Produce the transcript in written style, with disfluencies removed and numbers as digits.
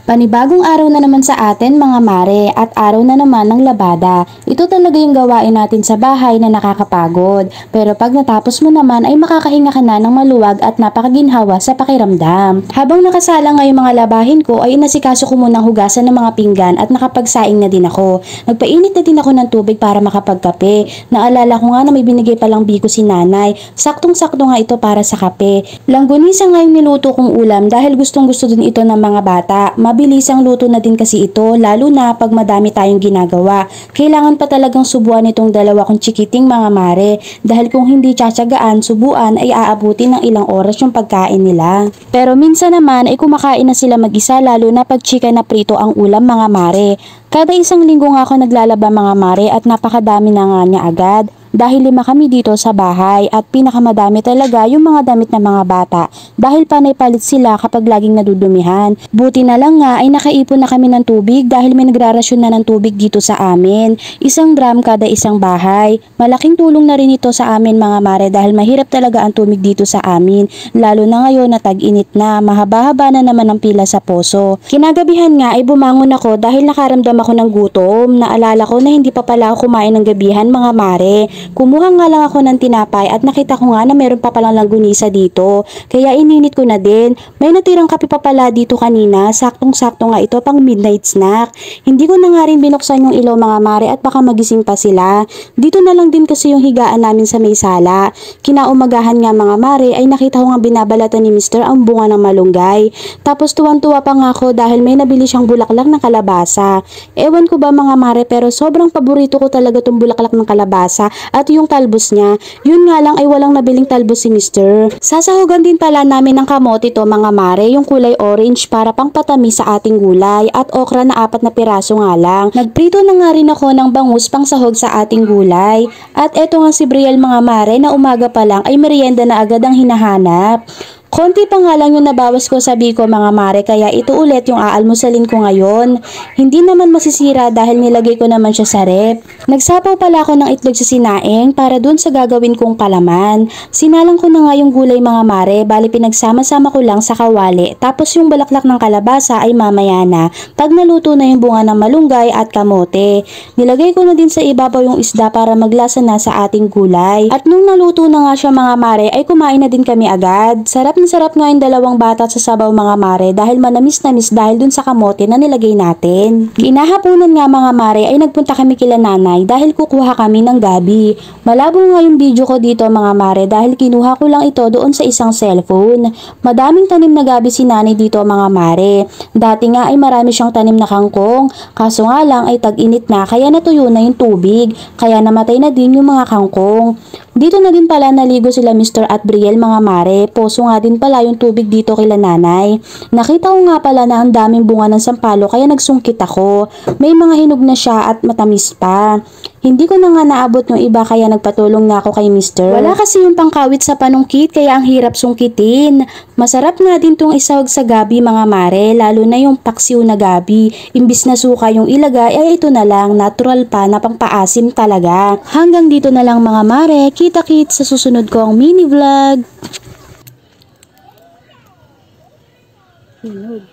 Panibagong araw na naman sa atin mga mare at araw na naman ng labada. Ito talaga yung gawain natin sa bahay na nakakapagod. Pero pag natapos mo naman ay makakahinga ka na ng maluwag at napakaginhawa sa pakiramdam. Habang nakasala nga yung mga labahin ko ay inasikaso ko munang hugasan ng mga pinggan at nakapagsaing na din ako. Nagpainit na din ako ng tubig para makapagkape. Naalala ko nga na may binigay palang biko si nanay. Saktong-sakto nga ito para sa kape. Langgunisa nga yung niluto kong ulam dahil gustong-gusto din ito ng mga bata. Mabilis ang luto na din kasi ito, lalo na pag madami tayong ginagawa. Kailangan pa talagang subuan itong dalawa kong chikiting mga mare dahil kung hindi tsatsagaan, subuan ay aabutin ng ilang oras yung pagkain nila. Pero minsan naman ay kumakain na sila mag-isa lalo na pag chicken na prito ang ulam mga mare. Kada isang linggo nga ako naglalaba mga mare at napakadami na nga niya agad. Dahil 5 kami dito sa bahay at pinakamadami talaga yung mga damit ng mga bata dahil panay-palit sila kapag laging nadudumihan. Buti na lang nga ay nakaipon na kami ng tubig dahil may nagrarasyon na ng tubig dito sa amin. 1 drum kada isang bahay. Malaking tulong na rin ito sa amin mga mare dahil mahirap talaga ang tubig dito sa amin. Lalo na ngayon na tag-init na, mahaba-haba na naman ang pila sa poso. Kinagabihan nga ay bumangon ako dahil nakaramdam ako ng gutom. Naalala ko na hindi pa pala ako kumain ng gabihan mga mare. Kumuha nga lang ako ng tinapay at nakita ko nga na meron pa palang langgunisa dito. Kaya ininit ko na din. May natirang kape pa pala dito kanina. Saktong-sakto nga ito pang midnight snack. Hindi ko na nga rin binuksan yung ilaw mga mare at baka magising pa sila. Dito na lang din kasi yung higaan namin sa may sala. Kinaumagahan nga mga mare ay nakita ko nga binabalatan ni Mr. ang bunga ng malunggay. Tapos tuwang-tuwa pa nga ako dahil may nabili siyang bulaklak ng kalabasa. Ewan ko ba mga mare pero sobrang paborito ko talaga tong bulaklak ng kalabasa at yung talbos niya. Yun nga lang ay walang nabiling talbos si Mr. Sasahugan din pala namin ng kamote to mga mare, yung kulay orange para pang patamis sa ating gulay at okra na 4 na piraso nga lang. Nagprito na nga rin ako ng bangus pang sahog sa ating gulay. At eto nga si Brielle mga mare na umaga pa lang ay merienda na agad ang hinahanap. Konti pa nga lang yung nabawas ko sa biko mga mare kaya ito ulit yung aalmusalin ko ngayon. Hindi naman masisira dahil nilagay ko naman siya sa rep. Nagsapaw pala ako ng itlog sa sinaing para dun sa gagawin kong palaman. Sinalang ko na nga yung gulay mga mare, bali pinagsama-sama ko lang sa kawali. Tapos yung balaklak ng kalabasa ay mamaya na pag naluto na yung bunga ng malunggay at kamote. Nilagay ko na din sa ibabaw yung isda para maglasa na sa ating gulay. At nung naluto na nga siya mga mare ay kumain na din kami agad. Sarap nga yung dalawang bata sa sabaw mga mare dahil manamis-namis dahil dun sa kamote na nilagay natin. Ginahaponan nga mga mare ay nagpunta kami kila nanay dahil kukuha kami ng gabi. Malabo nga yung video ko dito mga mare dahil kinuha ko lang ito doon sa isang cellphone. Madaming tanim na gabi si nanay dito mga mare. Dati nga ay marami siyang tanim na kangkong. Kaso nga lang ay tag-init na kaya natuyo na yung tubig. Kaya namatay na din yung mga kangkong. Dito na din pala naligo sila Mr. at Brielle mga mare. Poso nga din pala yung tubig dito kila nanay. Nakita ko nga pala na ang daming bunga ng sampalo kaya nagsungkit ako. May mga hinog na siya at matamis pa. Hindi ko na nga naabot yung iba kaya nagpatulong na ako kay Mr. Wala kasi yung pangkawit sa panungkit kaya ang hirap sungkitin. Masarap nga din tong isawag sa gabi mga mare, lalo na yung paksiw na gabi. Imbis na suka yung ilagay ay ito na lang, natural pa na pangpaasim talaga. Hanggang dito na lang mga mare, kita-kits sa susunod kong mini vlog. Hinog.